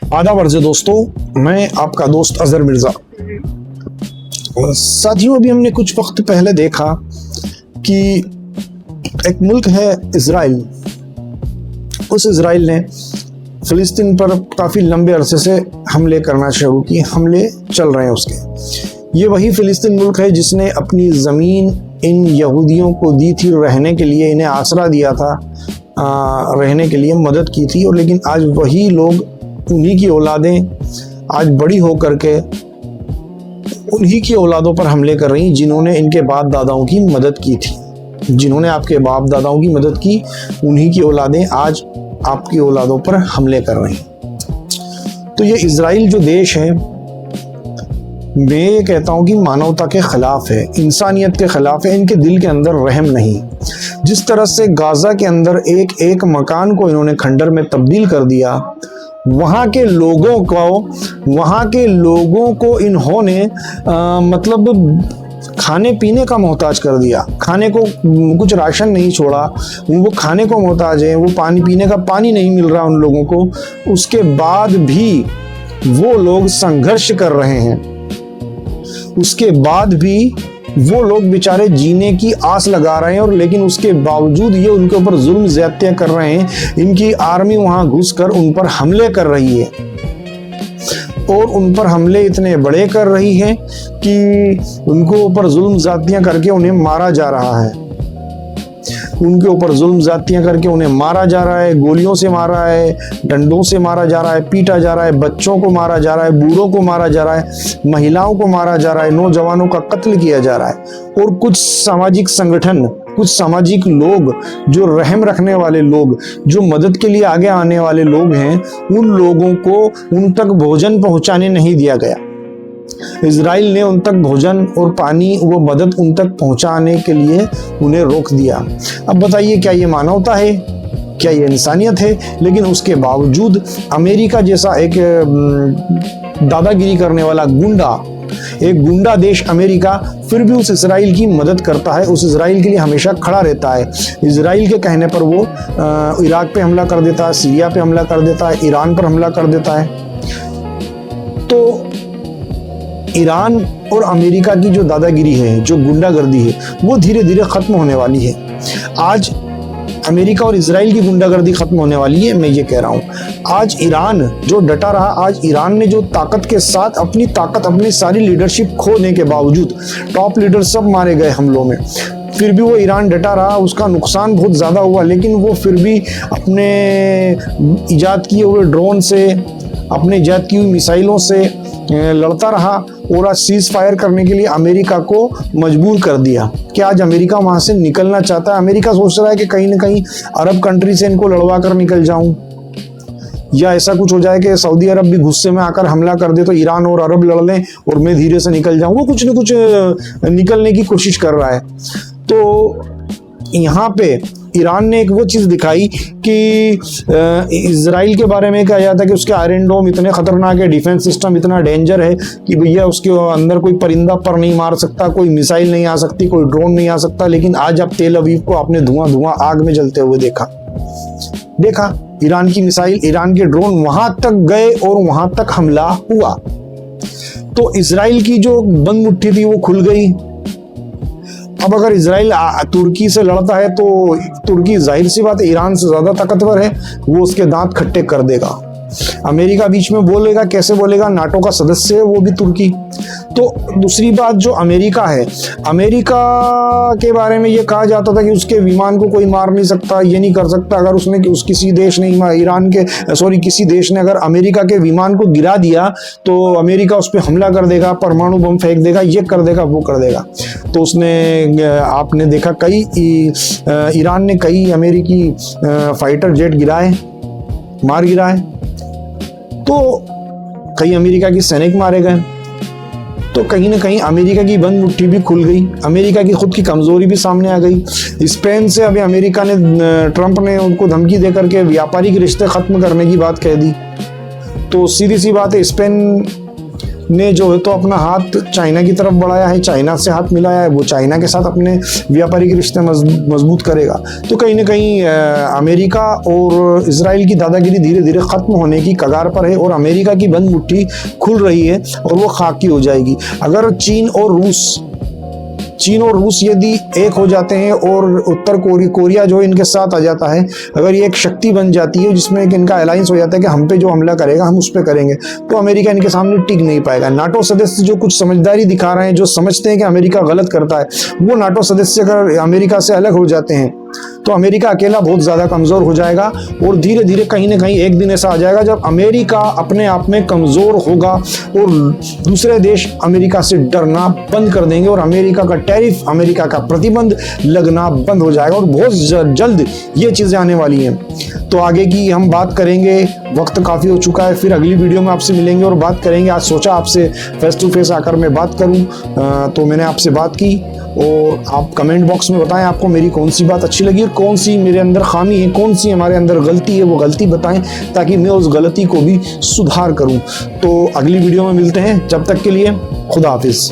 आदाब अर्ज़ दोस्तों, मैं आपका दोस्त अजहर मिर्ज़ा। साथियों, अभी हमने कुछ वक्त पहले देखा कि एक मुल्क है इज़राइल। उस इज़राइल ने फ़िलिस्तीन पर काफ़ी लंबे अरसे से हमले करना शुरू किए। हमले चल रहे हैं उसके। ये वही फ़िलिस्तीन मुल्क है जिसने अपनी ज़मीन इन यहूदियों को दी थी रहने के लिए, इन्हें आसरा दिया था, रहने के लिए मदद की थी। और लेकिन आज वही लोग, उन्हीं की औलादें आज बड़ी होकर के उन्हीं की औलादों पर हमले कर रही, जिन्होंने इनके बाप दादाओं की मदद की थी। जिन्होंने आपके बाप दादाओं की मदद की, उन्हीं की औलादें आज आपकी औलादों पर हमले कर रही। तो ये इज़राइल जो देश है, मैं ये कहता हूँ कि मानवता के खिलाफ है, इंसानियत के खिलाफ है। इनके दिल के अंदर रहम नहीं। जिस तरह से गाज़ा के अंदर एक एक मकान को इन्होंने खंडर में तब्दील कर दिया, वहाँ के लोगों को इन्होंने मतलब खाने पीने का मोहताज कर दिया। खाने को कुछ राशन नहीं छोड़ा, वो खाने को मोहताज है। वो पानी पीने का पानी नहीं मिल रहा उन लोगों को। उसके बाद भी वो लोग संघर्ष कर रहे हैं। उसके बाद भी वो लोग बेचारे जीने की आस लगा रहे हैं, और लेकिन उसके बावजूद ये उनके ऊपर जुल्म ज़्यादतियां कर रहे हैं। इनकी आर्मी वहां घुसकर उन पर हमले कर रही है, और उन पर हमले इतने बड़े कर रही है कि उनको ऊपर जुल्म ज़्यादतियां करके उन्हें मारा जा रहा है। उनके ऊपर जुल्म ज़्यादतियां करके उन्हें मारा जा रहा है। गोलियों से मारा है, डंडों से मारा जा रहा है, पीटा जा रहा है, बच्चों को मारा जा रहा है, बूढ़ों को मारा जा रहा है, महिलाओं को मारा जा रहा है, नौजवानों का कत्ल किया जा रहा है। और कुछ सामाजिक संगठन, कुछ सामाजिक लोग, जो रहम रखने वाले लोग, जो मदद के लिए आगे आने वाले लोग हैं, उन लोगों को उन तक भोजन पहुंचाने नहीं दिया गया। इज़राइल ने उन तक भोजन और पानी, वो मदद उन तक पहुंचाने के लिए उन्हें रोक दिया। अब बताइए, क्या ये मानवता है? क्या ये इंसानियत है? लेकिन उसके बावजूद अमेरिका जैसा एक दादागिरी करने वाला एक गुंडा देश अमेरिका फिर भी उस इज़राइल की मदद करता है, उस इज़राइल के लिए हमेशा खड़ा रहता है। इज़राइल के कहने पर वो इराक पे हमला कर देता है, सीरिया पे हमला कर देता है, ईरान पर हमला कर देता है। तो ईरान और अमेरिका की जो दादागिरी है, जो गुंडागर्दी है, वो धीरे धीरे खत्म होने वाली है। आज अमेरिका और इजराइल की गुंडागर्दी खत्म होने वाली है, मैं ये कह रहा हूँ। आज ईरान जो डटा रहा, आज ईरान ने जो ताकत के साथ अपनी सारी लीडरशिप खोने के बावजूद, टॉप लीडर सब मारे गए हमलों में, फिर भी वो ईरान डटा रहा। उसका नुकसान बहुत ज़्यादा हुआ, लेकिन वो फिर भी अपने ईजाद किए हुए ड्रोन से, अपने ईजाद की हुई मिसाइलों से लड़ता रहा, और आज सीज फायर करने के लिए अमेरिका को मजबूर कर दिया कि आज अमेरिका वहाँ से निकलना चाहता है। अमेरिका सोच रहा है कि कहीं ना कहीं अरब कंट्री से इनको लड़वा कर निकल जाऊं, या ऐसा कुछ हो जाए कि सऊदी अरब भी गुस्से में आकर हमला कर दे तो ईरान और अरब लड़ लें और मैं धीरे से निकल जाऊं। वो कुछ न कुछ निकलने की कोशिश कर रहा है। तो यहाँ पे ईरान ने एक वो चीज़ दिखाई कि इजराइल के बारे में कहा जाता है कि उसके आयरन डोम इतने खतरनाक है, डिफेंस सिस्टम इतना डेंजर है कि भैया उसके अंदर कोई परिंदा पर नहीं मार सकता, कोई मिसाइल नहीं आ सकती, कोई ड्रोन नहीं आ सकता। लेकिन आज आप तेल अवीव को आपने धुआं आग में जलते हुए देखा। ईरान की मिसाइल, ईरान के ड्रोन वहां तक गए और वहां तक हमला हुआ। तो इजराइल की जो बंद मुट्ठी थी वो खुल गई। अब अगर इजराइल तुर्की से लड़ता है तो तुर्की, जाहिर सी बात है, ईरान से ज्यादा ताकतवर है, वो उसके दांत खट्टे कर देगा। अमेरिका बीच में बोलेगा, कैसे बोलेगा? नाटो का सदस्य है वो भी तुर्की। तो दूसरी बात, जो अमेरिका है, अमेरिका के बारे में ये कहा जाता था कि उसके विमान को कोई मार नहीं सकता, ये नहीं कर सकता। अगर उसने किसी देश ने अगर अमेरिका के विमान को गिरा दिया तो अमेरिका उस पर हमला कर देगा, परमाणु बम फेंक देगा, ये कर देगा, वो कर देगा। तो आपने देखा ईरान ने कई अमेरिकी फाइटर जेट मार गिराए, तो कई अमेरिका के सैनिक मारे गए। तो कहीं ना कहीं अमेरिका की बंद मुट्ठी भी खुल गई, अमेरिका की खुद की कमजोरी भी सामने आ गई। स्पेन से अभी अमेरिका ने, ट्रंप ने उनको धमकी देकर के व्यापारिक रिश्ते खत्म करने की बात कह दी। तो सीधी सी बात है, स्पेन ने जो है तो अपना हाथ चाइना की तरफ बढ़ाया है, चाइना से हाथ मिलाया है, वो चाइना के साथ अपने व्यापारिक रिश्ते मजबूत करेगा। तो कहीं ना कहीं अमेरिका और इजराइल की दादागिरी धीरे धीरे खत्म होने की कगार पर है और अमेरिका की बंद मुट्ठी खुल रही है और वो खाकी हो जाएगी। अगर चीन और रूस यदि एक हो जाते हैं और उत्तर कोरिया जो इनके साथ आ जाता है, अगर ये एक शक्ति बन जाती है जिसमें एक इनका अलायंस हो जाता है कि हम पे जो हमला करेगा हम उस पे करेंगे, तो अमेरिका इनके सामने टिक नहीं पाएगा। नाटो सदस्य जो कुछ समझदारी दिखा रहे हैं, जो समझते हैं कि अमेरिका गलत करता है, वो नाटो सदस्य अगर अमेरिका से अलग हो जाते हैं तो अमेरिका अकेला बहुत ज़्यादा कमज़ोर हो जाएगा और धीरे धीरे कहीं ना कहीं एक दिन ऐसा आ जाएगा जब अमेरिका अपने आप में कमज़ोर होगा और दूसरे देश अमेरिका से डरना बंद कर देंगे और अमेरिका का टैरिफ, अमेरिका का प्रतिबंध लगना बंद हो जाएगा और बहुत जल्द ये चीज़ें आने वाली हैं। तो आगे की हम बात करेंगे, वक्त काफ़ी हो चुका है, फिर अगली वीडियो में आपसे मिलेंगे और बात करेंगे। आज सोचा आपसे फेस टू फेस आकर मैं बात करूं, तो मैंने आपसे बात की और आप कमेंट बॉक्स में बताएं आपको मेरी कौन सी बात अच्छी लगी और कौन सी मेरे अंदर खामी है, कौन सी हमारे अंदर गलती है, वो गलती बताएं ताकि मैं उस गलती को भी सुधार करूं। तो अगली वीडियो में मिलते हैं, जब तक के लिए खुदा हाफिज़।